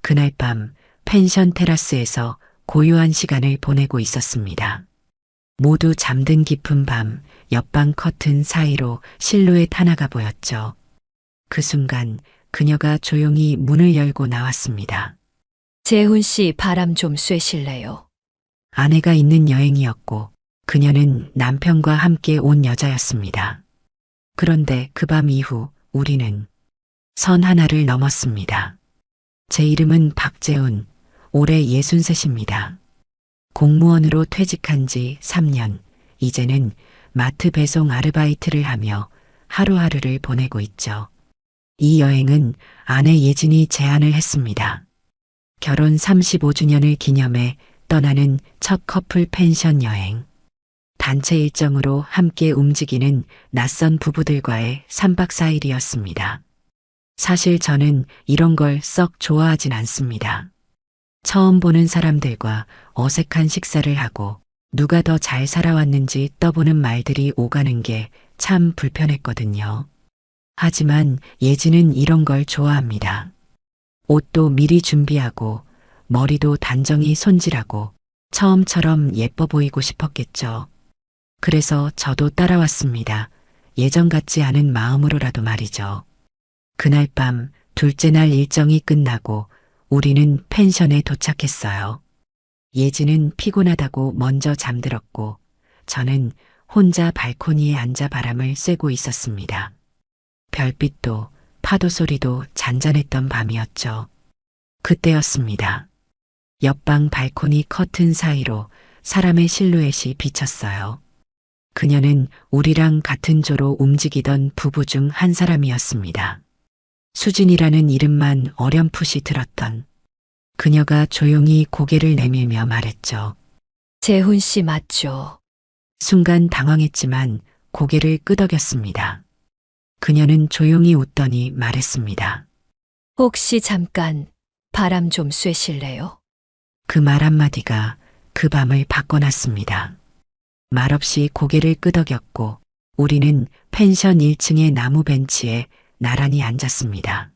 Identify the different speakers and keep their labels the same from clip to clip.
Speaker 1: 그날 밤 펜션 테라스에서 고요한 시간을 보내고 있었습니다. 모두 잠든 깊은 밤 옆방 커튼 사이로 실루엣 하나가 보였죠. 그 순간 그녀가 조용히 문을 열고 나왔습니다.
Speaker 2: 재훈 씨 바람 좀 쐬실래요?
Speaker 1: 아내가 있는 여행이었고 그녀는 남편과 함께 온 여자였습니다. 그런데 그 밤 이후 우리는 선 하나를 넘었습니다. 제 이름은 박재훈, 올해 63입니다. 공무원으로 퇴직한 지 3년, 이제는 마트 배송 아르바이트를 하며 하루하루를 보내고 있죠. 이 여행은 아내 예진이 제안을 했습니다. 결혼 35주년을 기념해 떠나는 첫 커플 펜션 여행. 단체 일정으로 함께 움직이는 낯선 부부들과의 3박 4일이었습니다. 사실 저는 이런 걸 썩 좋아하진 않습니다. 처음 보는 사람들과 어색한 식사를 하고 누가 더 잘 살아왔는지 떠보는 말들이 오가는 게 참 불편했거든요. 하지만 예진은 이런 걸 좋아합니다. 옷도 미리 준비하고 머리도 단정히 손질하고 처음처럼 예뻐 보이고 싶었겠죠. 그래서 저도 따라왔습니다. 예전 같지 않은 마음으로라도 말이죠. 그날 밤 둘째 날 일정이 끝나고 우리는 펜션에 도착했어요. 예진은 피곤하다고 먼저 잠들었고 저는 혼자 발코니에 앉아 바람을 쐬고 있었습니다. 별빛도 파도 소리도 잔잔했던 밤이었죠. 그때였습니다. 옆방 발코니 커튼 사이로 사람의 실루엣이 비쳤어요. 그녀는 우리랑 같은 조로 움직이던 부부 중 한 사람이었습니다. 수진이라는 이름만 어렴풋이 들었던 그녀가 조용히 고개를 내밀며 말했죠.
Speaker 2: 재훈 씨 맞죠?
Speaker 1: 순간 당황했지만 고개를 끄덕였습니다. 그녀는 조용히 웃더니 말했습니다.
Speaker 2: 혹시 잠깐 바람 좀 쐬실래요?
Speaker 1: 그 말 한마디가 그 밤을 바꿔놨습니다. 말없이 고개를 끄덕였고 우리는 펜션 1층의 나무 벤치에 나란히 앉았습니다.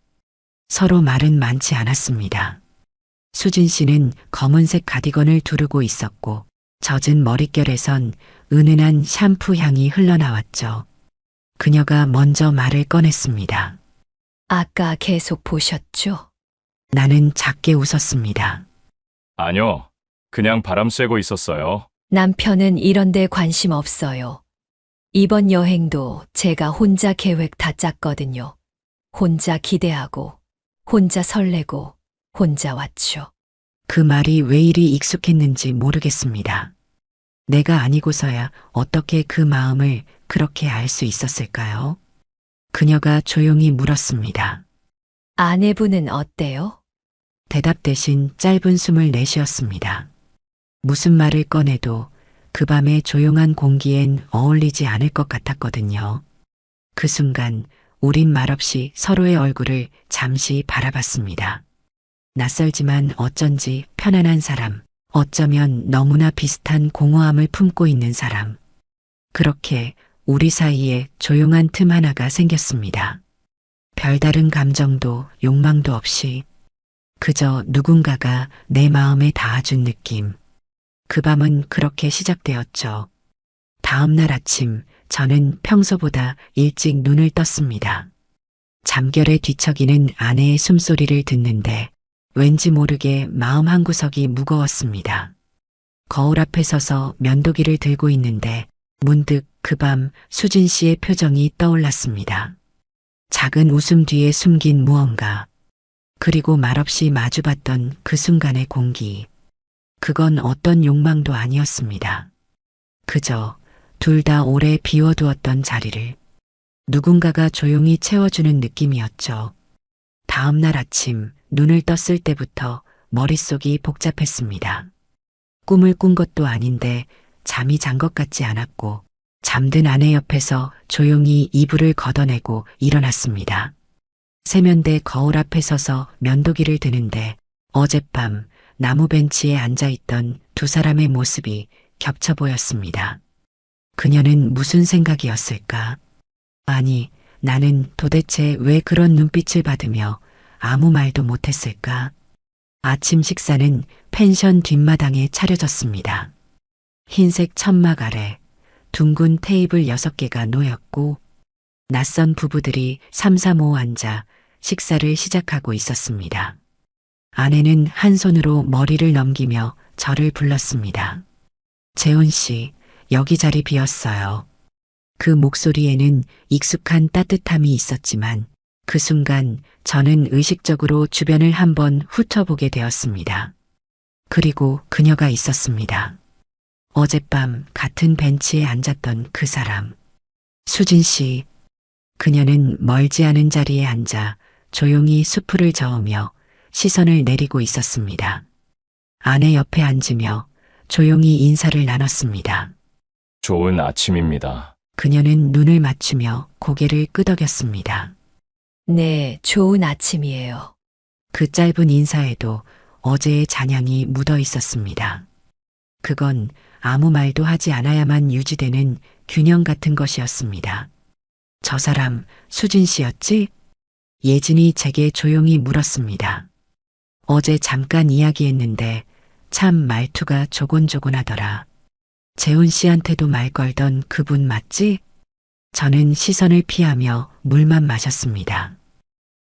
Speaker 1: 서로 말은 많지 않았습니다. 수진 씨는 검은색 가디건을 두르고 있었고 젖은 머릿결에선 은은한 샴푸 향이 흘러나왔죠. 그녀가 먼저 말을 꺼냈습니다.
Speaker 2: 아까 계속 보셨죠?
Speaker 1: 나는 작게 웃었습니다.
Speaker 3: 아니요. 그냥 바람 쐬고 있었어요.
Speaker 2: 남편은 이런 데 관심 없어요. 이번 여행도 제가 혼자 계획 다 짰거든요. 혼자 기대하고, 혼자 설레고, 혼자 왔죠.
Speaker 1: 그 말이 왜 이리 익숙했는지 모르겠습니다. 내가 아니고서야 어떻게 그 마음을 그렇게 알 수 있었을까요? 그녀가 조용히 물었습니다.
Speaker 2: 아내분은 어때요?
Speaker 1: 대답 대신 짧은 숨을 내쉬었습니다. 무슨 말을 꺼내도 그 밤의 조용한 공기엔 어울리지 않을 것 같았거든요. 그 순간 우린 말없이 서로의 얼굴을 잠시 바라봤습니다. 낯설지만 어쩐지 편안한 사람, 어쩌면 너무나 비슷한 공허함을 품고 있는 사람. 그렇게 우리 사이에 조용한 틈 하나가 생겼습니다. 별다른 감정도 욕망도 없이 그저 누군가가 내 마음에 닿아준 느낌. 그 밤은 그렇게 시작되었죠. 다음 날 아침 저는 평소보다 일찍 눈을 떴습니다. 잠결에 뒤척이는 아내의 숨소리를 듣는데 왠지 모르게 마음 한구석이 무거웠습니다. 거울 앞에 서서 면도기를 들고 있는데 문득 그 밤 수진 씨의 표정이 떠올랐습니다. 작은 웃음 뒤에 숨긴 무언가. 그리고 말없이 마주봤던 그 순간의 공기. 그건 어떤 욕망도 아니었습니다. 그저 둘 다 오래 비워두었던 자리를 누군가가 조용히 채워주는 느낌이었죠. 다음 날 아침 눈을 떴을 때부터 머릿속이 복잡했습니다. 꿈을 꾼 것도 아닌데 잠이 잔 것 같지 않았고 잠든 아내 옆에서 조용히 이불을 걷어내고 일어났습니다. 세면대 거울 앞에 서서 면도기를 드는데 어젯밤 나무 벤치에 앉아있던 두 사람의 모습이 겹쳐 보였습니다. 그녀는 무슨 생각이었을까? 아니, 나는 도대체 왜 그런 눈빛을 받으며 아무 말도 못했을까? 아침 식사는 펜션 뒷마당에 차려졌습니다. 흰색 천막 아래 둥근 테이블 6개가 놓였고 낯선 부부들이 삼삼오오 앉아 식사를 시작하고 있었습니다. 아내는 한 손으로 머리를 넘기며 저를 불렀습니다. 재훈 씨, 여기 자리 비었어요. 그 목소리에는 익숙한 따뜻함이 있었지만 그 순간 저는 의식적으로 주변을 한번 훑어보게 되었습니다. 그리고 그녀가 있었습니다. 어젯밤 같은 벤치에 앉았던 그 사람. 수진 씨. 그녀는 멀지 않은 자리에 앉아 조용히 수프를 저으며 시선을 내리고 있었습니다. 아내 옆에 앉으며 조용히 인사를 나눴습니다.
Speaker 3: 좋은 아침입니다.
Speaker 1: 그녀는 눈을 맞추며 고개를 끄덕였습니다.
Speaker 2: 네, 좋은 아침이에요.
Speaker 1: 그 짧은 인사에도 어제의 잔향이 묻어 있었습니다. 그건 아무 말도 하지 않아야만 유지되는 균형 같은 것이었습니다. 저 사람 수진 씨였지? 예진이 제게 조용히 물었습니다. 어제 잠깐 이야기했는데 참 말투가 조곤조곤하더라. 재훈 씨한테도 말 걸던 그분 맞지? 저는 시선을 피하며 물만 마셨습니다.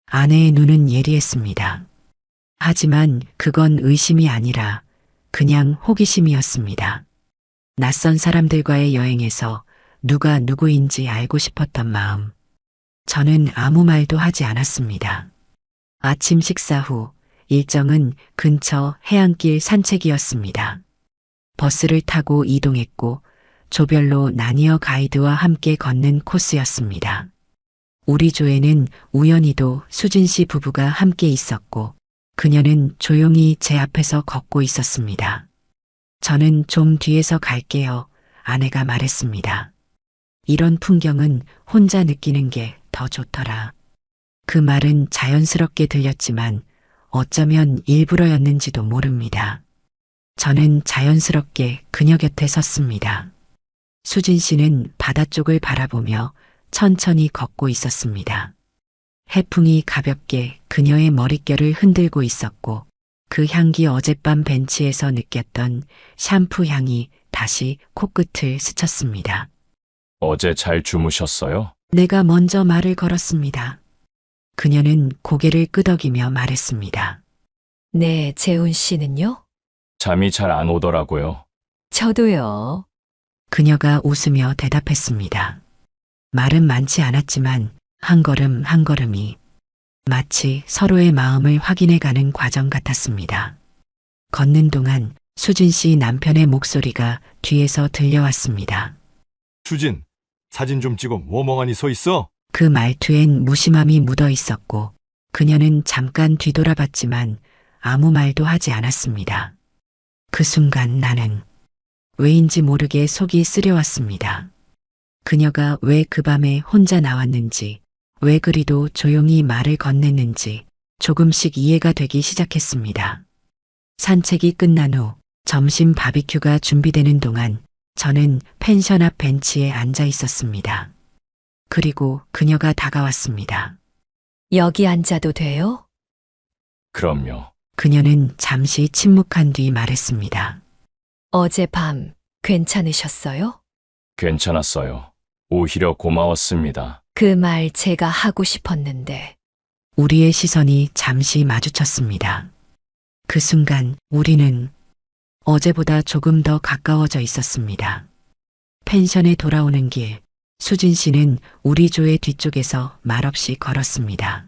Speaker 1: 아내의 눈은 예리했습니다. 하지만 그건 의심이 아니라 그냥 호기심이었습니다. 낯선 사람들과의 여행에서 누가 누구인지 알고 싶었던 마음. 저는 아무 말도 하지 않았습니다. 아침 식사 후 일정은 근처 해안길 산책이었습니다. 버스를 타고 이동했고 조별로 나뉘어 가이드와 함께 걷는 코스였습니다. 우리 조에는 우연히도 수진 씨 부부가 함께 있었고 그녀는 조용히 제 앞에서 걷고 있었습니다. 저는 좀 뒤에서 갈게요. 아내가 말했습니다. 이런 풍경은 혼자 느끼는 게 더 좋더라. 그 말은 자연스럽게 들렸지만 어쩌면 일부러였는지도 모릅니다. 저는 자연스럽게 그녀 곁에 섰습니다. 수진 씨는 바다 쪽을 바라보며 천천히 걷고 있었습니다. 해풍이 가볍게 그녀의 머릿결을 흔들고 있었고 그 향기 어젯밤 벤치에서 느꼈던 샴푸 향이 다시 코끝을 스쳤습니다.
Speaker 3: 어제 잘 주무셨어요?
Speaker 1: 내가 먼저 말을 걸었습니다. 그녀는 고개를 끄덕이며 말했습니다.
Speaker 2: 네, 재훈 씨는요?
Speaker 3: 잠이 잘 안 오더라고요.
Speaker 2: 저도요.
Speaker 1: 그녀가 웃으며 대답했습니다. 말은 많지 않았지만 한 걸음 한 걸음이 마치 서로의 마음을 확인해가는 과정 같았습니다. 걷는 동안 수진 씨 남편의 목소리가 뒤에서 들려왔습니다.
Speaker 4: 수진, 사진 좀 찍어 뭐 멍하니 서 있어?
Speaker 1: 그 말투엔 무심함이 묻어 있었고 그녀는 잠깐 뒤돌아봤지만 아무 말도 하지 않았습니다. 그 순간 나는 왜인지 모르게 속이 쓰려왔습니다. 그녀가 왜 그 밤에 혼자 나왔는지, 왜 그리도 조용히 말을 건넸는지 조금씩 이해가 되기 시작했습니다. 산책이 끝난 후 점심 바비큐가 준비되는 동안 저는 펜션 앞 벤치에 앉아 있었습니다. 그리고 그녀가 다가왔습니다.
Speaker 2: 여기 앉아도 돼요?
Speaker 3: 그럼요.
Speaker 1: 그녀는 잠시 침묵한 뒤 말했습니다.
Speaker 2: 어젯밤 괜찮으셨어요?
Speaker 3: 괜찮았어요. 오히려 고마웠습니다.
Speaker 2: 그 말 제가 하고 싶었는데.
Speaker 1: 우리의 시선이 잠시 마주쳤습니다. 그 순간 우리는 어제보다 조금 더 가까워져 있었습니다. 펜션에 돌아오는 길, 수진 씨는 우리 조의 뒤쪽에서 말없이 걸었습니다.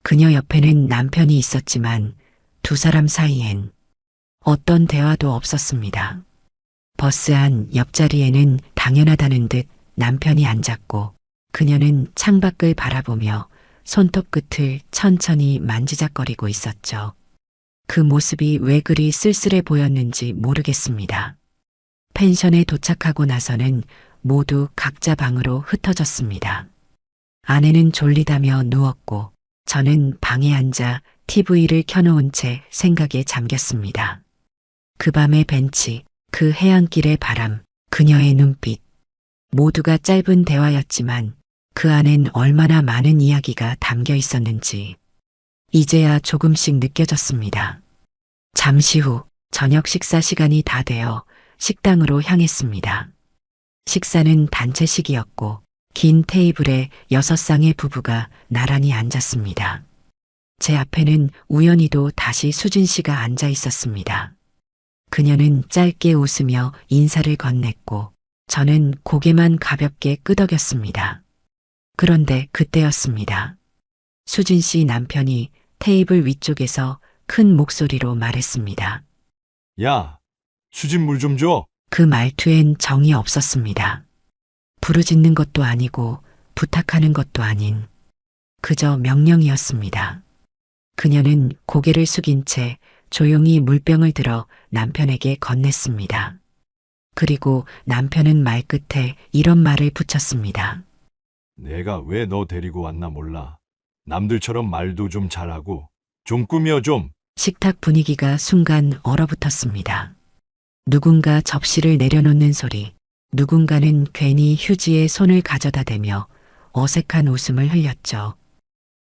Speaker 1: 그녀 옆에는 남편이 있었지만 두 사람 사이엔 어떤 대화도 없었습니다. 버스 안 옆자리에는 당연하다는 듯 남편이 앉았고 그녀는 창밖을 바라보며 손톱 끝을 천천히 만지작거리고 있었죠. 그 모습이 왜 그리 쓸쓸해 보였는지 모르겠습니다. 펜션에 도착하고 나서는 모두 각자 방으로 흩어졌습니다. 아내는 졸리다며 누웠고 저는 방에 앉아 TV를 켜놓은 채 생각에 잠겼습니다. 그 밤의 벤치, 그 해안길의 바람, 그녀의 눈빛. 모두가 짧은 대화였지만 그 안엔 얼마나 많은 이야기가 담겨 있었는지 이제야 조금씩 느껴졌습니다. 잠시 후 저녁 식사 시간이 다 되어 식당으로 향했습니다. 식사는 단체식이었고 긴 테이블에 6쌍의 부부가 나란히 앉았습니다. 제 앞에는 우연히도 다시 수진 씨가 앉아 있었습니다. 그녀는 짧게 웃으며 인사를 건넸고 저는 고개만 가볍게 끄덕였습니다. 그런데 그때였습니다. 수진 씨 남편이 테이블 위쪽에서 큰 목소리로 말했습니다.
Speaker 4: 야, 수진 물 좀 줘.
Speaker 1: 그 말투엔 정이 없었습니다. 부르짖는 것도 아니고 부탁하는 것도 아닌 그저 명령이었습니다. 그녀는 고개를 숙인 채 조용히 물병을 들어 남편에게 건넸습니다. 그리고 남편은 말끝에 이런 말을 붙였습니다.
Speaker 4: 내가 왜 너 데리고 왔나 몰라. 남들처럼 말도 좀 잘하고 좀 꾸며 좀.
Speaker 1: 식탁 분위기가 순간 얼어붙었습니다. 누군가 접시를 내려놓는 소리, 누군가는 괜히 휴지에 손을 가져다 대며 어색한 웃음을 흘렸죠.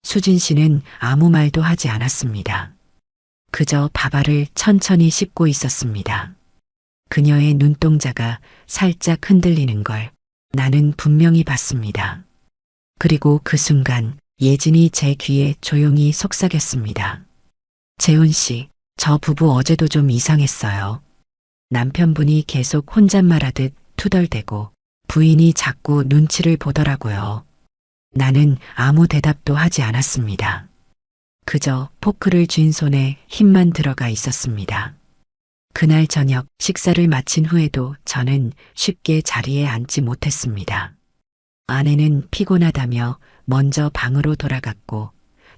Speaker 1: 수진 씨는 아무 말도 하지 않았습니다. 그저 밥알을 천천히 씹고 있었습니다. 그녀의 눈동자가 살짝 흔들리는 걸 나는 분명히 봤습니다. 그리고 그 순간 예진이 제 귀에 조용히 속삭였습니다. 재훈 씨, 저 부부 어제도 좀 이상했어요. 남편분이 계속 혼잣말하듯 투덜대고 부인이 자꾸 눈치를 보더라고요. 나는 아무 대답도 하지 않았습니다. 그저 포크를 쥔 손에 힘만 들어가 있었습니다. 그날 저녁 식사를 마친 후에도 저는 쉽게 자리에 앉지 못했습니다. 아내는 피곤하다며 먼저 방으로 돌아갔고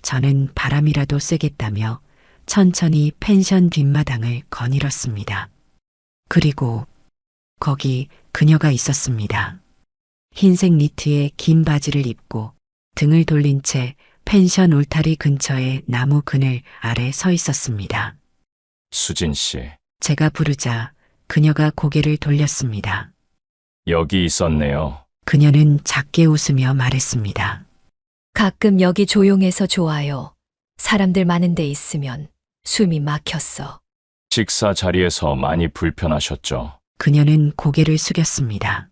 Speaker 1: 저는 바람이라도 쐬겠다며 천천히 펜션 뒷마당을 거닐었습니다. 그리고 거기 그녀가 있었습니다. 흰색 니트에 긴 바지를 입고 등을 돌린 채 펜션 울타리 근처의 나무 그늘 아래 서 있었습니다.
Speaker 3: 수진 씨,
Speaker 1: 제가 부르자 그녀가 고개를 돌렸습니다.
Speaker 3: 여기 있었네요.
Speaker 1: 그녀는 작게 웃으며 말했습니다.
Speaker 2: 가끔 여기 조용해서 좋아요. 사람들 많은 데 있으면 숨이 막혔어.
Speaker 3: 식사 자리에서 많이 불편하셨죠?
Speaker 1: 그녀는 고개를 숙였습니다.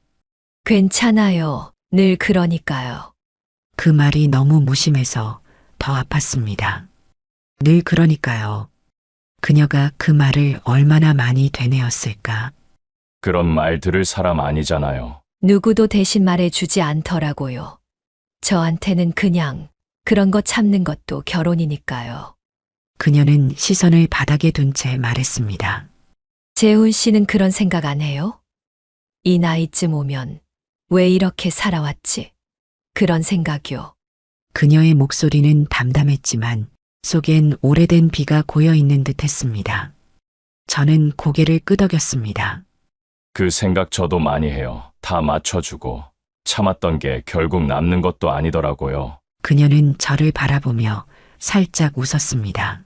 Speaker 2: 괜찮아요. 늘 그러니까요.
Speaker 1: 그 말이 너무 무심해서 더 아팠습니다. 늘 그러니까요. 그녀가 그 말을 얼마나 많이 되뇌었을까.
Speaker 3: 그런 말 들을 사람 아니잖아요.
Speaker 2: 누구도 대신 말해주지 않더라고요. 저한테는 그냥 그런 거 참는 것도 결혼이니까요.
Speaker 1: 그녀는 시선을 바닥에 둔 채 말했습니다.
Speaker 2: 재훈 씨는 그런 생각 안 해요? 이 나이쯤 오면 왜 이렇게 살아왔지? 그런 생각이요.
Speaker 1: 그녀의 목소리는 담담했지만 속엔 오래된 비가 고여 있는 듯 했습니다. 저는 고개를 끄덕였습니다.
Speaker 3: 그 생각 저도 많이 해요. 다 맞춰주고 참았던 게 결국 남는 것도 아니더라고요.
Speaker 1: 그녀는 저를 바라보며 살짝 웃었습니다.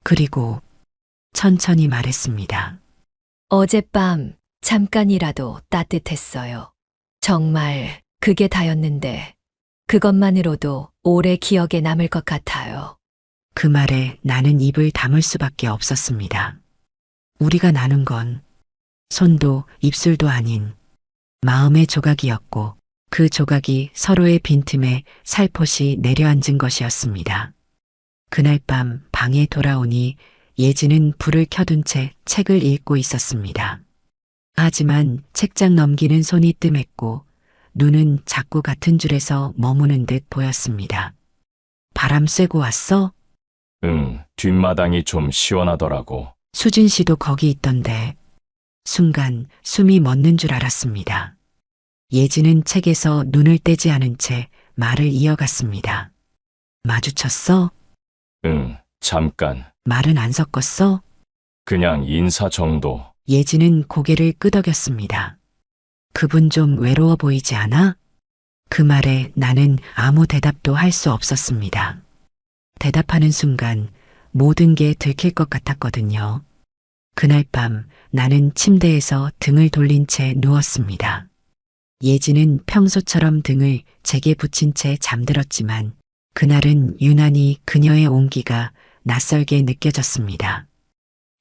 Speaker 1: 그리고 천천히 말했습니다.
Speaker 2: 어젯밤 잠깐이라도 따뜻했어요. 정말 그게 다였는데 그것만으로도 오래 기억에 남을 것 같아요.
Speaker 1: 그 말에 나는 입을 다물 수밖에 없었습니다. 우리가 나눈 건 손도 입술도 아닌 마음의 조각이었고 그 조각이 서로의 빈틈에 살포시 내려앉은 것이었습니다. 그날 밤 방에 돌아오니 예진은 불을 켜둔 채 책을 읽고 있었습니다. 하지만 책장 넘기는 손이 뜸했고 눈은 자꾸 같은 줄에서 머무는 듯 보였습니다. 바람 쐬고 왔어?
Speaker 3: 응, 뒷마당이 좀 시원하더라고.
Speaker 1: 수진 씨도 거기 있던데. 순간 숨이 멎는 줄 알았습니다. 예진은 책에서 눈을 떼지 않은 채 말을 이어갔습니다. 마주쳤어?
Speaker 3: 응, 잠깐.
Speaker 1: 말은 안 섞었어?
Speaker 3: 그냥 인사 정도.
Speaker 1: 예진은 고개를 끄덕였습니다. 그분 좀 외로워 보이지 않아? 그 말에 나는 아무 대답도 할 수 없었습니다. 대답하는 순간 모든 게 들킬 것 같았거든요. 그날 밤 나는 침대에서 등을 돌린 채 누웠습니다. 예지는 평소처럼 등을 제게 붙인 채 잠들었지만 그날은 유난히 그녀의 온기가 낯설게 느껴졌습니다.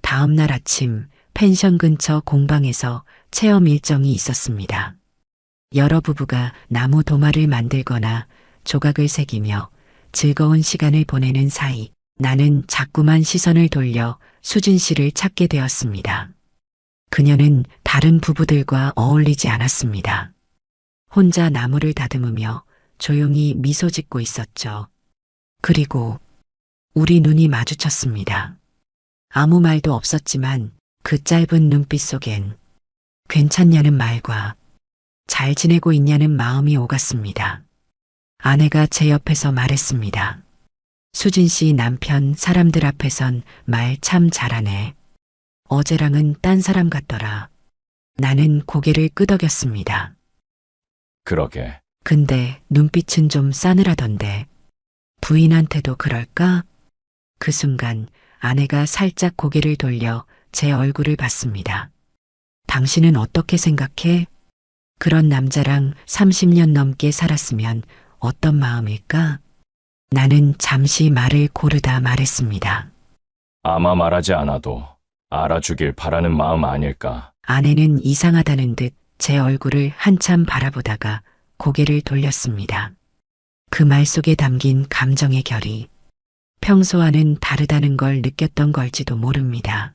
Speaker 1: 다음 날 아침 펜션 근처 공방에서 체험 일정이 있었습니다. 여러 부부가 나무 도마를 만들거나 조각을 새기며 즐거운 시간을 보내는 사이 나는 자꾸만 시선을 돌려 수진 씨를 찾게 되었습니다. 그녀는 다른 부부들과 어울리지 않았습니다. 혼자 나무를 다듬으며 조용히 미소 짓고 있었죠. 그리고 우리 눈이 마주쳤습니다. 아무 말도 없었지만 그 짧은 눈빛 속엔 괜찮냐는 말과 잘 지내고 있냐는 마음이 오갔습니다. 아내가 제 옆에서 말했습니다. 수진 씨 남편 사람들 앞에선 말 참 잘하네. 어제랑은 딴 사람 같더라. 나는 고개를 끄덕였습니다.
Speaker 3: 그러게.
Speaker 1: 근데 눈빛은 좀 싸늘하던데 부인한테도 그럴까? 그 순간 아내가 살짝 고개를 돌려 제 얼굴을 봤습니다. 당신은 어떻게 생각해? 그런 남자랑 30년 넘게 살았으면 어떤 마음일까? 나는 잠시 말을 고르다 말했습니다.
Speaker 3: 아마 말하지 않아도 알아주길 바라는 마음 아닐까.
Speaker 1: 아내는 이상하다는 듯 제 얼굴을 한참 바라보다가 고개를 돌렸습니다. 그 말 속에 담긴 감정의 결이 평소와는 다르다는 걸 느꼈던 걸지도 모릅니다.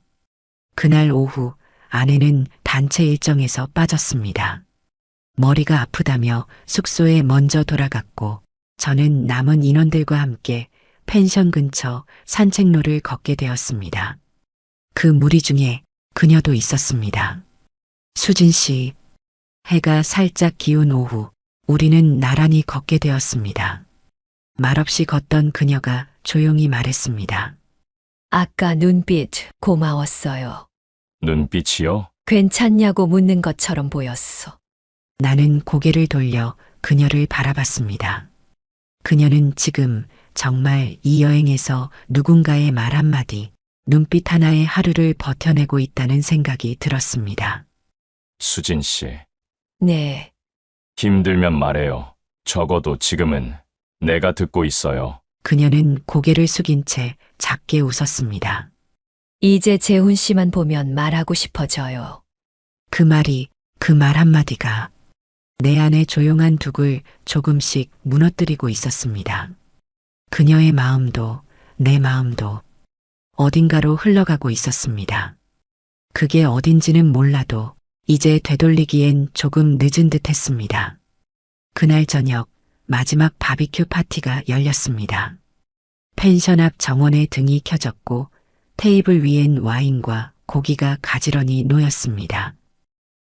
Speaker 1: 그날 오후 아내는 단체 일정에서 빠졌습니다. 머리가 아프다며 숙소에 먼저 돌아갔고 저는 남은 인원들과 함께 펜션 근처 산책로를 걷게 되었습니다. 그 무리 중에 그녀도 있었습니다. 수진 씨, 해가 살짝 기운 오후 우리는 나란히 걷게 되었습니다. 말없이 걷던 그녀가 조용히 말했습니다.
Speaker 2: 아까 눈빛 고마웠어요.
Speaker 3: 눈빛이요?
Speaker 2: 괜찮냐고 묻는 것처럼 보였어.
Speaker 1: 나는 고개를 돌려 그녀를 바라봤습니다. 그녀는 지금 정말 이 여행에서 누군가의 말 한마디, 눈빛 하나의 하루를 버텨내고 있다는 생각이 들었습니다.
Speaker 3: 수진 씨.
Speaker 2: 네,
Speaker 3: 힘들면 말해요. 적어도 지금은 내가 듣고 있어요.
Speaker 1: 그녀는 고개를 숙인 채 작게 웃었습니다.
Speaker 2: 이제 재훈 씨만 보면 말하고 싶어져요.
Speaker 1: 그 말이, 그 말 한마디가 내 안의 조용한 둑을 조금씩 무너뜨리고 있었습니다. 그녀의 마음도 내 마음도 어딘가로 흘러가고 있었습니다. 그게 어딘지는 몰라도 이제 되돌리기엔 조금 늦은 듯 했습니다. 그날 저녁 마지막 바비큐 파티가 열렸습니다. 펜션 앞 정원에 등이 켜졌고 테이블 위엔 와인과 고기가 가지런히 놓였습니다.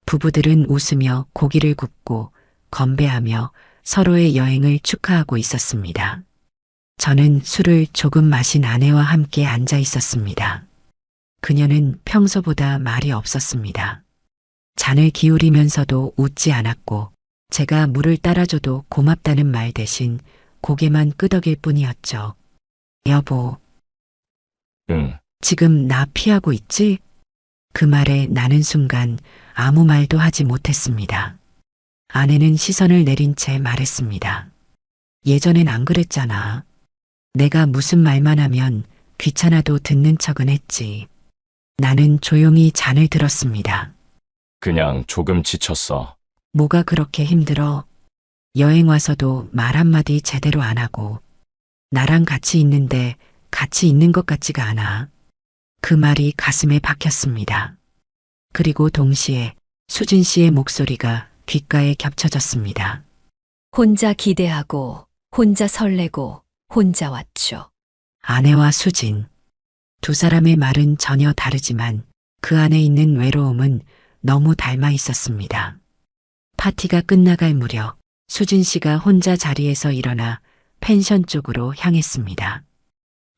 Speaker 1: 부부들은 웃으며 고기를 굽고 건배하며 서로의 여행을 축하하고 있었습니다. 저는 술을 조금 마신 아내와 함께 앉아 있었습니다. 그녀는 평소보다 말이 없었습니다. 잔을 기울이면서도 웃지 않았고 제가 물을 따라줘도 고맙다는 말 대신 고개만 끄덕일 뿐이었죠. 여보,
Speaker 3: 응.
Speaker 1: 지금 나 피하고 있지? 그 말에 나는 순간 아무 말도 하지 못했습니다. 아내는 시선을 내린 채 말했습니다. 예전엔 안 그랬잖아. 내가 무슨 말만 하면 귀찮아도 듣는 척은 했지. 나는 조용히 잔을 들었습니다.
Speaker 3: 그냥 조금 지쳤어.
Speaker 1: 뭐가 그렇게 힘들어? 여행 와서도 말 한마디 제대로 안 하고 나랑 같이 있는데 같이 있는 것 같지가 않아. 그 말이 가슴에 박혔습니다. 그리고 동시에 수진 씨의 목소리가 귓가에 겹쳐졌습니다.
Speaker 2: 혼자 기대하고, 혼자 설레고, 혼자 왔죠.
Speaker 1: 아내와 수진. 두 사람의 말은 전혀 다르지만 그 안에 있는 외로움은 너무 닮아 있었습니다. 파티가 끝나갈 무렵 수진 씨가 혼자 자리에서 일어나 펜션 쪽으로 향했습니다.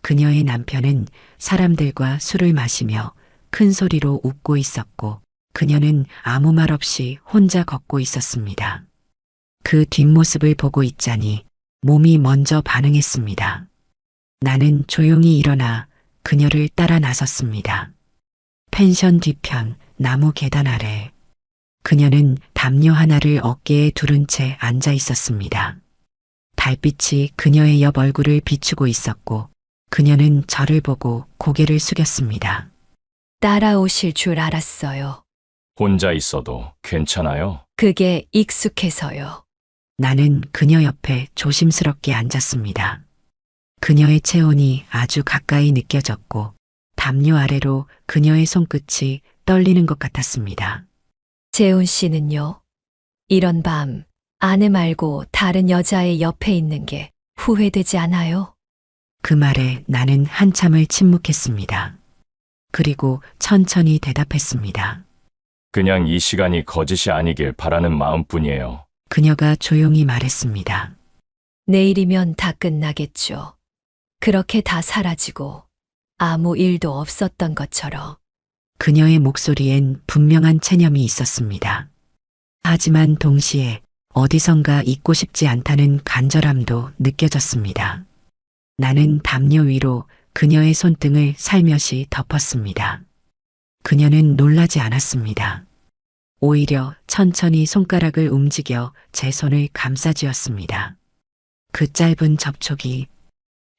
Speaker 1: 그녀의 남편은 사람들과 술을 마시며 큰 소리로 웃고 있었고 그녀는 아무 말 없이 혼자 걷고 있었습니다. 그 뒷모습을 보고 있자니 몸이 먼저 반응했습니다. 나는 조용히 일어나 그녀를 따라 나섰습니다. 펜션 뒤편 나무 계단 아래 그녀는 담요 하나를 어깨에 두른 채 앉아 있었습니다. 달빛이 그녀의 옆 얼굴을 비추고 있었고 그녀는 저를 보고 고개를 숙였습니다.
Speaker 2: 따라오실 줄 알았어요.
Speaker 3: 혼자 있어도 괜찮아요?
Speaker 2: 그게 익숙해서요.
Speaker 1: 나는 그녀 옆에 조심스럽게 앉았습니다. 그녀의 체온이 아주 가까이 느껴졌고 담요 아래로 그녀의 손끝이 떨리는 것 같았습니다.
Speaker 2: 재훈 씨는요? 이런 밤 아내 말고 다른 여자의 옆에 있는 게 후회되지 않아요?
Speaker 1: 그 말에 나는 한참을 침묵했습니다. 그리고 천천히 대답했습니다.
Speaker 3: 그냥 이 시간이 거짓이 아니길 바라는 마음뿐이에요.
Speaker 1: 그녀가 조용히 말했습니다.
Speaker 2: 내일이면 다 끝나겠죠. 그렇게 다 사라지고 아무 일도 없었던 것처럼.
Speaker 1: 그녀의 목소리엔 분명한 체념이 있었습니다. 하지만 동시에 어디선가 잊고 싶지 않다는 간절함도 느껴졌습니다. 나는 담요 위로 그녀의 손등을 살며시 덮었습니다. 그녀는 놀라지 않았습니다. 오히려 천천히 손가락을 움직여 제 손을 감싸쥐었습니다. 그 짧은 접촉이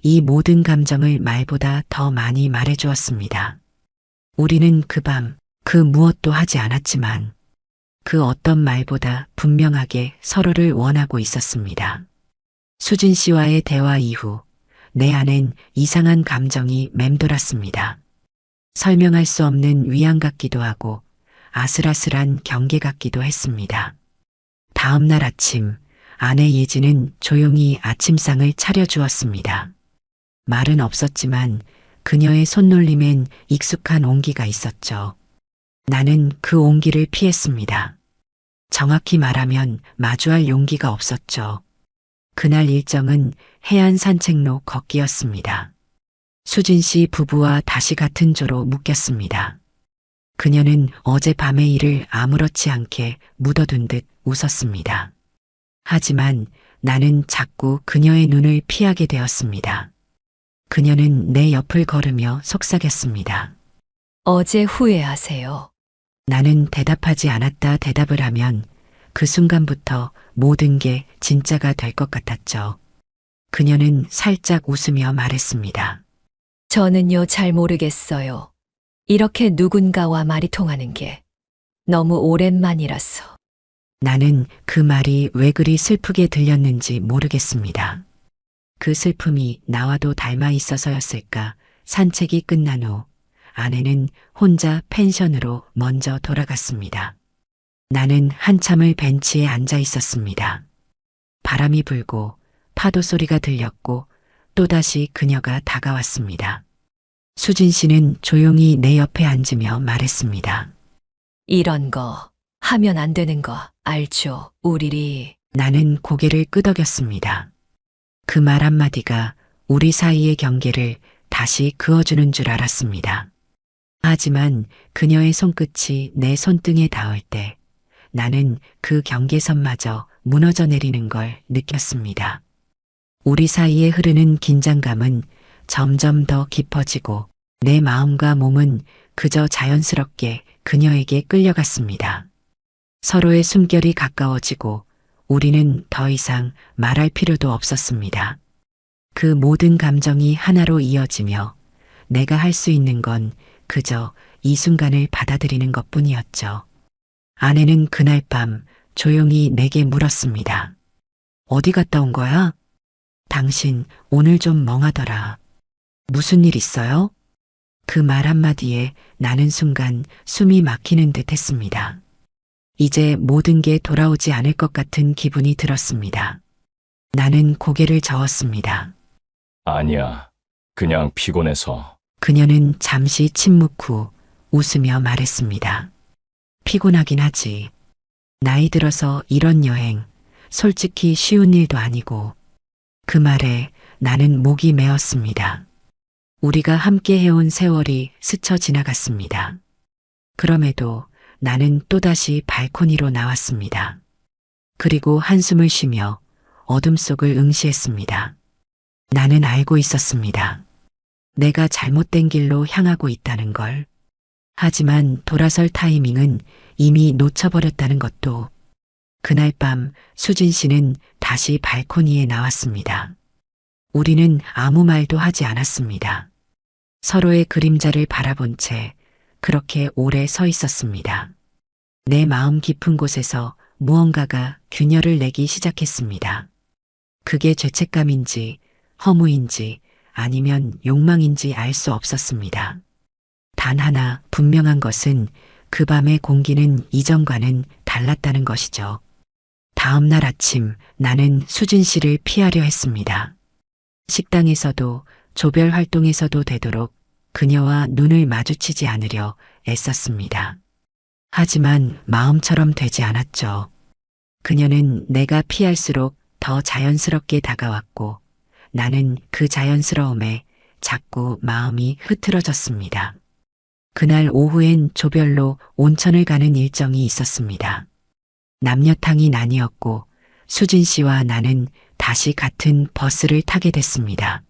Speaker 1: 이 모든 감정을 말보다 더 많이 말해주었습니다. 우리는 그 밤 그 무엇도 하지 않았지만 그 어떤 말보다 분명하게 서로를 원하고 있었습니다. 수진 씨와의 대화 이후 내 안엔 이상한 감정이 맴돌았습니다. 설명할 수 없는 위안 같기도 하고 아슬아슬한 경계 같기도 했습니다. 다음 날 아침 아내 예지는 조용히 아침상을 차려주었습니다. 말은 없었지만 그녀의 손놀림엔 익숙한 온기가 있었죠. 나는 그 온기를 피했습니다. 정확히 말하면 마주할 용기가 없었죠. 그날 일정은 해안 산책로 걷기였습니다. 수진 씨 부부와 다시 같은 조로 묶였습니다. 그녀는 어젯밤의 일을 아무렇지 않게 묻어둔 듯 웃었습니다. 하지만 나는 자꾸 그녀의 눈을 피하게 되었습니다. 그녀는 내 옆을 걸으며 속삭였습니다.
Speaker 2: 어제 후회하세요.
Speaker 1: 나는 대답하지 않았다 대답을 하면 그 순간부터 모든 게 진짜가 될 것 같았죠. 그녀는 살짝 웃으며 말했습니다.
Speaker 2: 저는요 잘 모르겠어요. 이렇게 누군가와 말이 통하는 게 너무 오랜만이라서.
Speaker 1: 나는 그 말이 왜 그리 슬프게 들렸는지 모르겠습니다. 그 슬픔이 나와도 닮아 있어서였을까. 산책이 끝난 후 아내는 혼자 펜션으로 먼저 돌아갔습니다. 나는 한참을 벤치에 앉아 있었습니다. 바람이 불고 파도 소리가 들렸고 또다시 그녀가 다가왔습니다. 수진 씨는 조용히 내 옆에 앉으며 말했습니다.
Speaker 2: 이런 거 하면 안 되는 거 알죠? 우리리.
Speaker 1: 나는 고개를 끄덕였습니다. 그 말 한마디가 우리 사이의 경계를 다시 그어주는 줄 알았습니다. 하지만 그녀의 손끝이 내 손등에 닿을 때 나는 그 경계선마저 무너져 내리는 걸 느꼈습니다. 우리 사이에 흐르는 긴장감은 점점 더 깊어지고 내 마음과 몸은 그저 자연스럽게 그녀에게 끌려갔습니다. 서로의 숨결이 가까워지고 우리는 더 이상 말할 필요도 없었습니다. 그 모든 감정이 하나로 이어지며 내가 할 수 있는 건 그저 이 순간을 받아들이는 것뿐이었죠. 아내는 그날 밤 조용히 내게 물었습니다. 어디 갔다 온 거야? 당신 오늘 좀 멍하더라. 무슨 일 있어요? 그 말 한마디에 나는 순간 숨이 막히는 듯 했습니다. 이제 모든 게 돌아오지 않을 것 같은 기분이 들었습니다. 나는 고개를 저었습니다.
Speaker 3: 아니야. 그냥 피곤해서.
Speaker 1: 그녀는 잠시 침묵 후 웃으며 말했습니다. 피곤하긴 하지. 나이 들어서 이런 여행, 솔직히 쉬운 일도 아니고. 그 말에 나는 목이 메었습니다. 우리가 함께 해온 세월이 스쳐 지나갔습니다. 그럼에도 나는 또다시 발코니로 나왔습니다. 그리고 한숨을 쉬며 어둠 속을 응시했습니다. 나는 알고 있었습니다. 내가 잘못된 길로 향하고 있다는 걸. 하지만 돌아설 타이밍은 이미 놓쳐버렸다는 것도. 그날 밤 수진 씨는 다시 발코니에 나왔습니다. 우리는 아무 말도 하지 않았습니다. 서로의 그림자를 바라본 채 그렇게 오래 서 있었습니다. 내 마음 깊은 곳에서 무언가가 균열을 내기 시작했습니다. 그게 죄책감인지 허무인지 아니면 욕망인지 알 수 없었습니다. 단 하나 분명한 것은 그 밤의 공기는 이전과는 달랐다는 것이죠. 다음 날 아침 나는 수진 씨를 피하려 했습니다. 식당에서도 조별 활동에서도 되도록 그녀와 눈을 마주치지 않으려 애썼습니다. 하지만 마음처럼 되지 않았죠. 그녀는 내가 피할수록 더 자연스럽게 다가왔고 나는 그 자연스러움에 자꾸 마음이 흐트러졌습니다. 그날 오후엔 조별로 온천을 가는 일정이 있었습니다. 남녀탕이 나뉘었고 수진 씨와 나는 다시 같은 버스를 타게 됐습니다.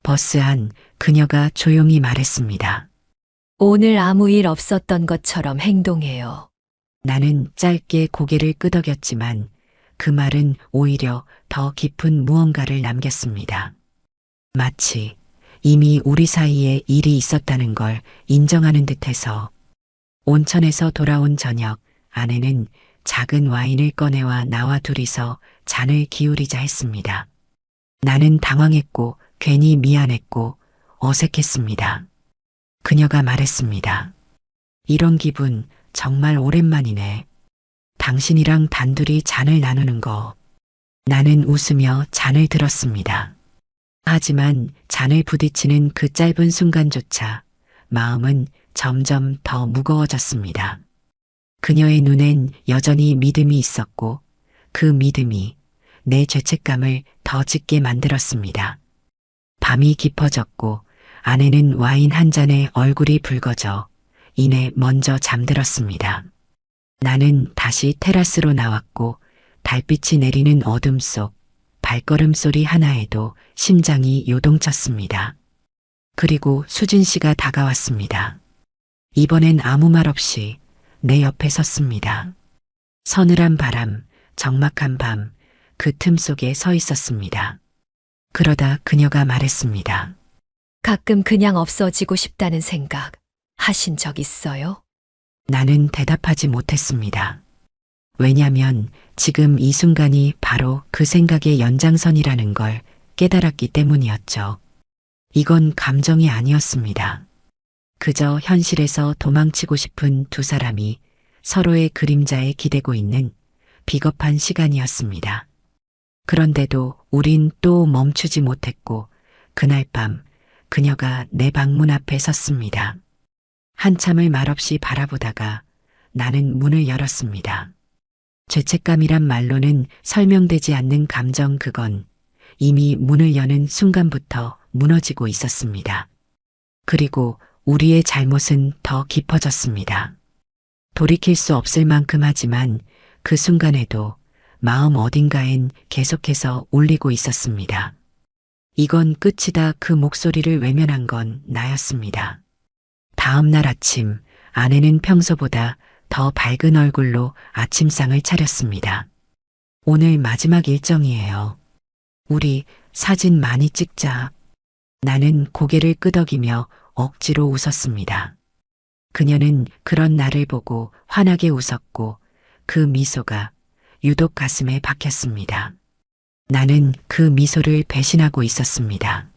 Speaker 1: 버스 안 그녀가 조용히 말했습니다.
Speaker 2: 오늘 아무 일 없었던 것처럼 행동해요.
Speaker 1: 나는 짧게 고개를 끄덕였지만 그 말은 오히려 더 깊은 무언가를 남겼습니다. 마치 이미 우리 사이에 일이 있었다는 걸 인정하는 듯해서. 온천에서 돌아온 저녁 아내는 작은 와인을 꺼내와 나와 둘이서 잔을 기울이자 했습니다. 나는 당황했고 괜히 미안했고 어색했습니다. 그녀가 말했습니다. 이런 기분 정말 오랜만이네. 당신이랑 단둘이 잔을 나누는 거. 나는 웃으며 잔을 들었습니다. 하지만 잔을 부딪히는 그 짧은 순간조차 마음은 점점 더 무거워졌습니다. 그녀의 눈엔 여전히 믿음이 있었고 그 믿음이 내 죄책감을 더 짙게 만들었습니다. 밤이 깊어졌고 아내는 와인 한 잔에 얼굴이 붉어져 이내 먼저 잠들었습니다. 나는 다시 테라스로 나왔고 달빛이 내리는 어둠 속 발걸음 소리 하나에도 심장이 요동쳤습니다. 그리고 수진 씨가 다가왔습니다. 이번엔 아무 말 없이 내 옆에 섰습니다. 서늘한 바람, 적막한 밤, 그 틈 속에 서 있었습니다. 그러다 그녀가 말했습니다.
Speaker 2: 가끔 그냥 없어지고 싶다는 생각 하신 적 있어요?
Speaker 1: 나는 대답하지 못했습니다. 왜냐면 지금 이 순간이 바로 그 생각의 연장선이라는 걸 깨달았기 때문이었죠. 이건 감정이 아니었습니다. 그저 현실에서 도망치고 싶은 두 사람이 서로의 그림자에 기대고 있는 비겁한 시간이었습니다. 그런데도 우린 또 멈추지 못했고 그날 밤 그녀가 내 방문 앞에 섰습니다. 한참을 말없이 바라보다가 나는 문을 열었습니다. 죄책감이란 말로는 설명되지 않는 감정 그건 이미 문을 여는 순간부터 무너지고 있었습니다. 그리고 우리의 잘못은 더 깊어졌습니다. 돌이킬 수 없을 만큼 하지만 그 순간에도 마음 어딘가엔 계속해서 울리고 있었습니다. 이건 끝이다. 그 목소리를 외면한 건 나였습니다. 다음 날 아침 아내는 평소보다 더 밝은 얼굴로 아침상을 차렸습니다. 오늘 마지막 일정이에요. 우리 사진 많이 찍자. 나는 고개를 끄덕이며 억지로 웃었습니다. 그녀는 그런 나를 보고 환하게 웃었고 그 미소가 유독 가슴에 박혔습니다. 나는 그 미소를 배신하고 있었습니다.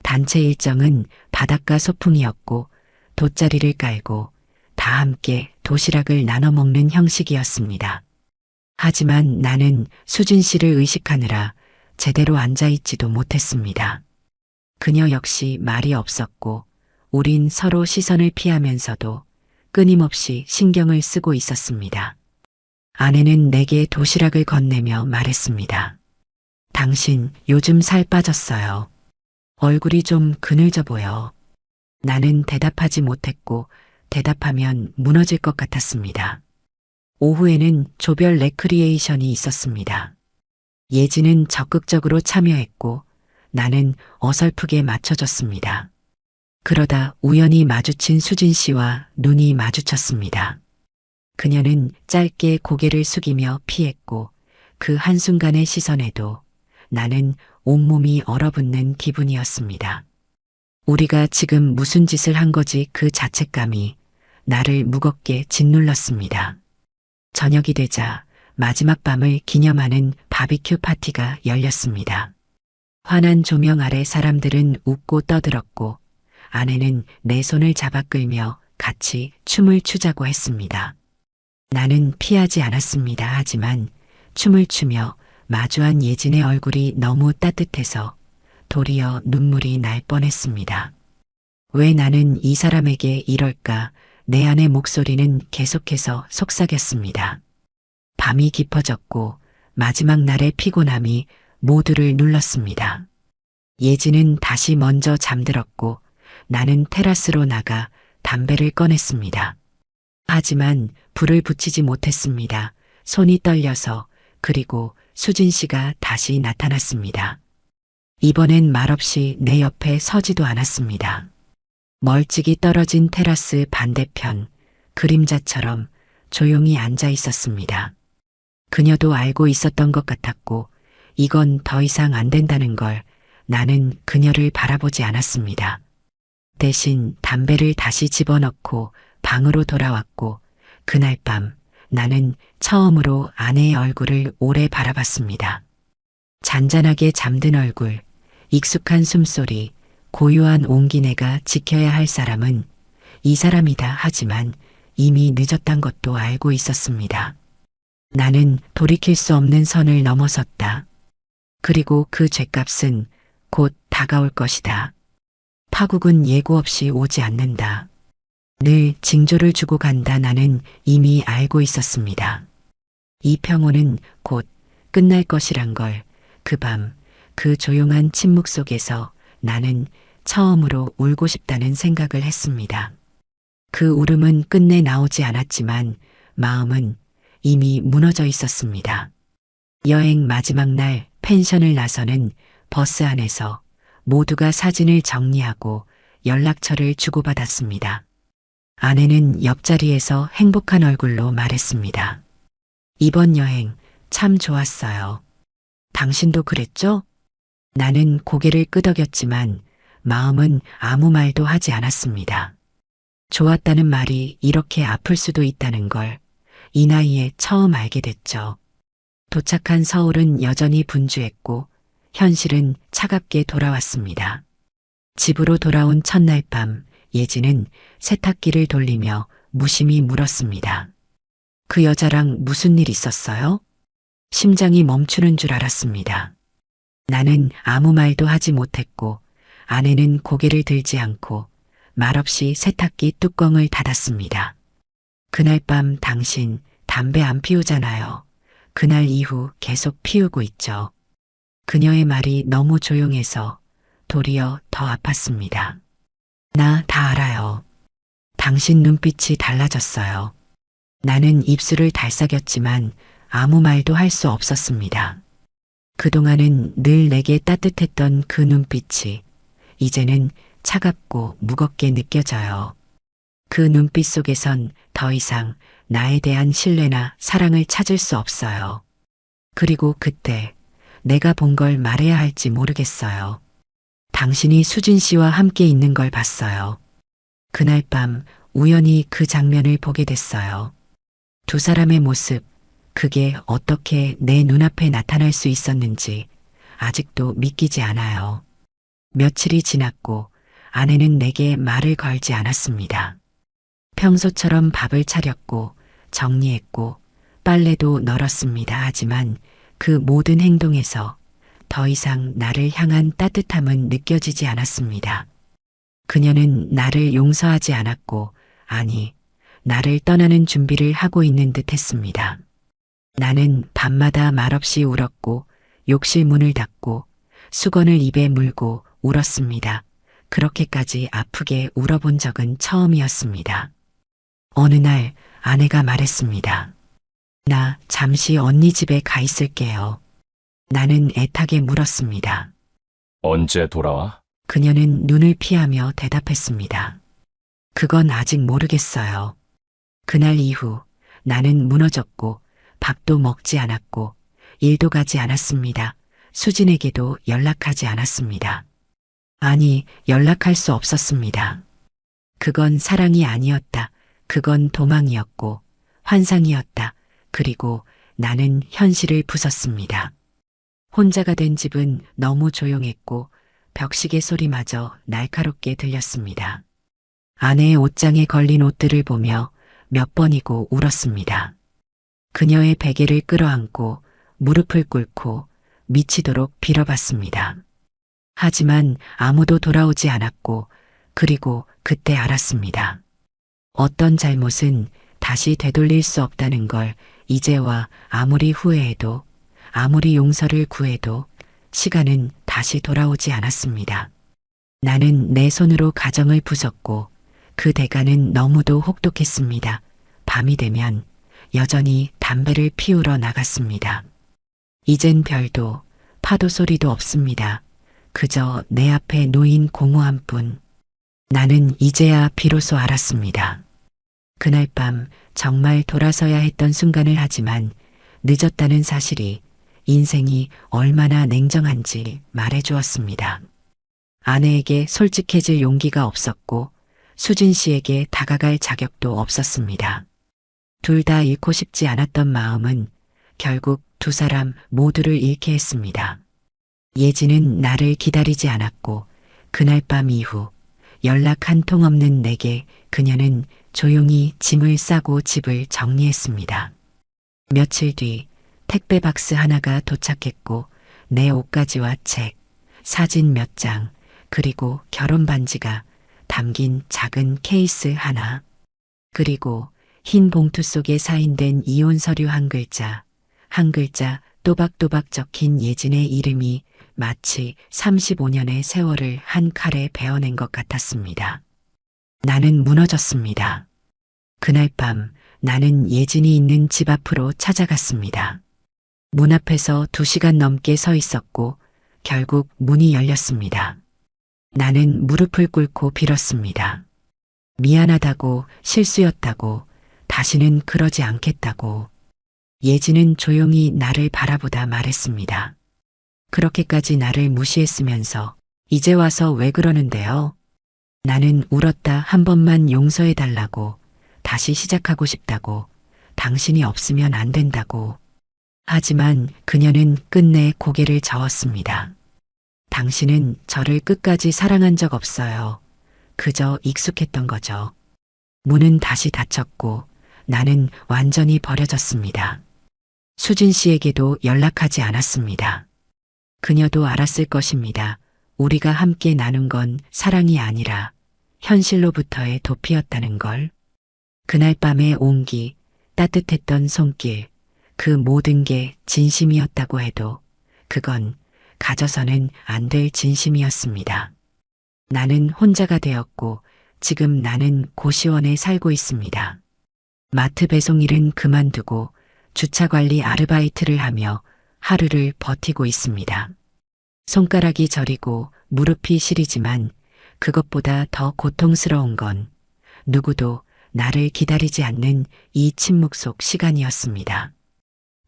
Speaker 1: 단체 일정은 바닷가 소풍이었고 돗자리를 깔고 다 함께 도시락을 나눠 먹는 형식이었습니다. 하지만 나는 수진 씨를 의식하느라 제대로 앉아있지도 못했습니다. 그녀 역시 말이 없었고 우린 서로 시선을 피하면서도 끊임없이 신경을 쓰고 있었습니다. 아내는 내게 도시락을 건네며 말했습니다. 당신 요즘 살 빠졌어요. 얼굴이 좀 그늘져 보여. 나는 대답하지 못했고 대답하면 무너질 것 같았습니다. 오후에는 조별 레크리에이션이 있었습니다. 예지는 적극적으로 참여했고 나는 어설프게 맞춰줬습니다. 그러다 우연히 마주친 수진 씨와 눈이 마주쳤습니다. 그녀는 짧게 고개를 숙이며 피했고 그 한순간의 시선에도 나는 온몸이 얼어붙는 기분이었습니다. 우리가 지금 무슨 짓을 한 거지 그 자책감이 나를 무겁게 짓눌렀습니다. 저녁이 되자 마지막 밤을 기념하는 바비큐 파티가 열렸습니다. 환한 조명 아래 사람들은 웃고 떠들었고 아내는 내 손을 잡아 끌며 같이 춤을 추자고 했습니다. 나는 피하지 않았습니다. 하지만 춤을 추며 마주한 예진의 얼굴이 너무 따뜻해서 도리어 눈물이 날 뻔했습니다. 왜 나는 이 사람에게 이럴까? 내 안의 목소리는 계속해서 속삭였습니다. 밤이 깊어졌고 마지막 날의 피곤함이 모두를 눌렀습니다. 예진은 다시 먼저 잠들었고 나는 테라스로 나가 담배를 꺼냈습니다. 하지만 불을 붙이지 못했습니다. 손이 떨려서. 그리고 수진 씨가 다시 나타났습니다. 이번엔 말없이 내 옆에 서지도 않았습니다. 멀찍이 떨어진 테라스 반대편 그림자처럼 조용히 앉아 있었습니다. 그녀도 알고 있었던 것 같았고 이건 더 이상 안 된다는 걸 나는 그녀를 바라보지 않았습니다. 대신 담배를 다시 집어넣고 방으로 돌아왔고 그날 밤 나는 처음으로 아내의 얼굴을 오래 바라봤습니다. 잔잔하게 잠든 얼굴, 익숙한 숨소리, 고요한 온기. 내가 지켜야 할 사람은 이 사람이다. 하지만 이미 늦었단 것도 알고 있었습니다. 나는 돌이킬 수 없는 선을 넘어섰다. 그리고 그 죗값은 곧 다가올 것이다. 파국은 예고 없이 오지 않는다. 늘 징조를 주고 간다. 나는 이미 알고 있었습니다. 이 평온은 곧 끝날 것이란 걸. 그 밤, 그 조용한 침묵 속에서 나는 처음으로 울고 싶다는 생각을 했습니다. 그 울음은 끝내 나오지 않았지만 마음은 이미 무너져 있었습니다. 여행 마지막 날 펜션을 나서는 버스 안에서 모두가 사진을 정리하고 연락처를 주고받았습니다. 아내는 옆자리에서 행복한 얼굴로 말했습니다. 이번 여행 참 좋았어요. 당신도 그랬죠? 나는 고개를 끄덕였지만 마음은 아무 말도 하지 않았습니다. 좋았다는 말이 이렇게 아플 수도 있다는 걸 이 나이에 처음 알게 됐죠. 도착한 서울은 여전히 분주했고 현실은 차갑게 돌아왔습니다. 집으로 돌아온 첫날 밤 예진은 세탁기를 돌리며 무심히 물었습니다. 그 여자랑 무슨 일 있었어요? 심장이 멈추는 줄 알았습니다. 나는 아무 말도 하지 못했고 아내는 고개를 들지 않고 말없이 세탁기 뚜껑을 닫았습니다. 그날 밤 당신 담배 안 피우잖아요. 그날 이후 계속 피우고 있죠. 그녀의 말이 너무 조용해서 도리어 더 아팠습니다. 나 다 알아요. 당신 눈빛이 달라졌어요. 나는 입술을 달싹였지만 아무 말도 할 수 없었습니다. 그동안은 늘 내게 따뜻했던 그 눈빛이 이제는 차갑고 무겁게 느껴져요. 그 눈빛 속에선 더 이상 나에 대한 신뢰나 사랑을 찾을 수 없어요. 그리고 그때 내가 본 걸 말해야 할지 모르겠어요. 당신이 수진 씨와 함께 있는 걸 봤어요. 그날 밤 우연히 그 장면을 보게 됐어요. 두 사람의 모습, 그게 어떻게 내 눈앞에 나타날 수 있었는지 아직도 믿기지 않아요. 며칠이 지났고 아내는 내게 말을 걸지 않았습니다. 평소처럼 밥을 차렸고 정리했고 빨래도 널었습니다. 하지만 그 모든 행동에서 더 이상 나를 향한 따뜻함은 느껴지지 않았습니다. 그녀는 나를 용서하지 않았고 아니, 나를 떠나는 준비를 하고 있는 듯 했습니다. 나는 밤마다 말없이 울었고 욕실 문을 닫고 수건을 입에 물고 울었습니다. 그렇게까지 아프게 울어본 적은 처음이었습니다. 어느 날 아내가 말했습니다. 나 잠시 언니 집에 가 있을게요. 나는 애타게 물었습니다.
Speaker 3: 언제 돌아와?
Speaker 1: 그녀는 눈을 피하며 대답했습니다. 그건 아직 모르겠어요. 그날 이후 나는 무너졌고 밥도 먹지 않았고 일도 가지 않았습니다. 수진에게도 연락하지 않았습니다. 아니, 연락할 수 없었습니다. 그건 사랑이 아니었다. 그건 도망이었고 환상이었다. 그리고 나는 현실을 부쉈습니다. 혼자가 된 집은 너무 조용했고 벽시계 소리마저 날카롭게 들렸습니다. 아내의 옷장에 걸린 옷들을 보며 몇 번이고 울었습니다. 그녀의 베개를 끌어안고 무릎을 꿇고 미치도록 빌어봤습니다. 하지만 아무도 돌아오지 않았고 그리고 그때 알았습니다. 어떤 잘못은 다시 되돌릴 수 없다는 걸 이제와 아무리 후회해도 아무리 용서를 구해도 시간은 다시 돌아오지 않았습니다. 나는 내 손으로 가정을 부쉈고 그 대가는 너무도 혹독했습니다. 밤이 되면 여전히 담배를 피우러 나갔습니다. 이젠 별도 파도 소리도 없습니다. 그저 내 앞에 놓인 공허한 뿐. 나는 이제야 비로소 알았습니다. 그날 밤 정말 돌아서야 했던 순간을 하지만 늦었다는 사실이 인생이 얼마나 냉정한지 말해주었습니다. 아내에게 솔직해질 용기가 없었고 수진 씨에게 다가갈 자격도 없었습니다. 둘 다 잃고 싶지 않았던 마음은 결국 두 사람 모두를 잃게 했습니다. 예진은 나를 기다리지 않았고 그날 밤 이후 연락 한 통 없는 내게 그녀는 조용히 짐을 싸고 집을 정리했습니다. 며칠 뒤 택배 박스 하나가 도착했고 내 옷가지와 책, 사진 몇 장, 그리고 결혼 반지가 담긴 작은 케이스 하나, 그리고 흰 봉투 속에 사인된 이혼 서류 한 글자 또박또박 적힌 예진의 이름이 마치 35년의 세월을 한 칼에 베어낸 것 같았습니다. 나는 무너졌습니다. 그날 밤 나는 예진이 있는 집 앞으로 찾아갔습니다. 문 앞에서 2시간 넘게 서 있었고 결국 문이 열렸습니다. 나는 무릎을 꿇고 빌었습니다. 미안하다고, 실수였다고, 다시는 그러지 않겠다고. 예진은 조용히 나를 바라보다 말했습니다. 그렇게까지 나를 무시했으면서 이제 와서 왜 그러는데요? 나는 울었다. 한 번만 용서해달라고, 다시 시작하고 싶다고, 당신이 없으면 안 된다고. 하지만 그녀는 끝내 고개를 저었습니다. 당신은 저를 끝까지 사랑한 적 없어요. 그저 익숙했던 거죠. 문은 다시 닫혔고 나는 완전히 버려졌습니다. 수진 씨에게도 연락하지 않았습니다. 그녀도 알았을 것입니다. 우리가 함께 나눈 건 사랑이 아니라 현실로부터의 도피였다는 걸. 그날 밤의 온기, 따뜻했던 손길, 그 모든 게 진심이었다고 해도 그건 가져서는 안 될 진심이었습니다. 나는 혼자가 되었고 지금 나는 고시원에 살고 있습니다. 마트 배송 일은 그만두고 주차 관리 아르바이트를 하며 하루를 버티고 있습니다. 손가락이 저리고 무릎이 시리지만 그것보다 더 고통스러운 건 누구도 나를 기다리지 않는 이 침묵 속 시간이었습니다.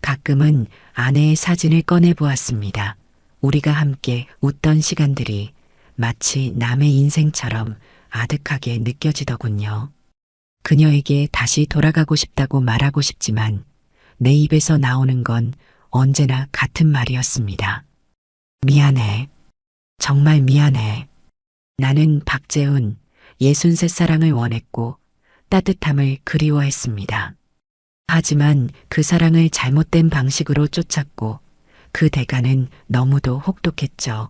Speaker 1: 가끔은 아내의 사진을 꺼내 보았습니다. 우리가 함께 웃던 시간들이 마치 남의 인생처럼 아득하게 느껴지더군요. 그녀에게 다시 돌아가고 싶다고 말하고 싶지만 내 입에서 나오는 건 언제나 같은 말이었습니다. 미안해. 정말 미안해. 나는 박재훈, 63사랑을 원했고 따뜻함을 그리워했습니다. 하지만 그 사랑을 잘못된 방식으로 쫓았고 그 대가는 너무도 혹독했죠.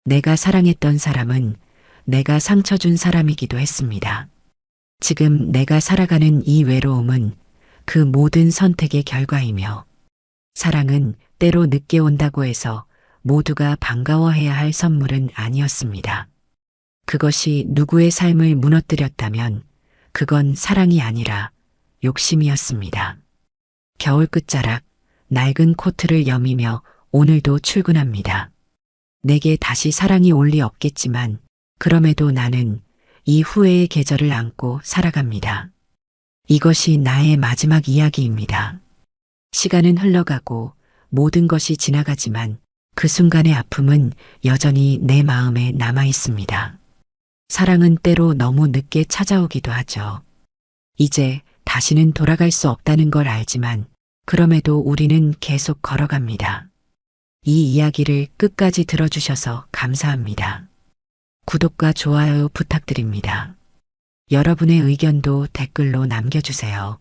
Speaker 1: 내가 사랑했던 사람은 내가 상처 준 사람이기도 했습니다. 지금 내가 살아가는 이 외로움은 그 모든 선택의 결과이며 사랑은 때로 늦게 온다고 해서 모두가 반가워해야 할 선물은 아니었습니다. 그것이 누구의 삶을 무너뜨렸다면 그건 사랑이 아니라 욕심이었습니다. 겨울 끝자락, 낡은 코트를 여미며 오늘도 출근합니다. 내게 다시 사랑이 올 리 없겠지만 그럼에도 나는 이 후회의 계절을 안고 살아갑니다. 이것이 나의 마지막 이야기입니다. 시간은 흘러가고 모든 것이 지나가지만 그 순간의 아픔은 여전히 내 마음에 남아 있습니다. 사랑은 때로 너무 늦게 찾아오기도 하죠. 이제 다시는 돌아갈 수 없다는 걸 알지만 그럼에도 우리는 계속 걸어갑니다. 이 이야기를 끝까지 들어주셔서 감사합니다. 구독과 좋아요 부탁드립니다. 여러분의 의견도 댓글로 남겨주세요.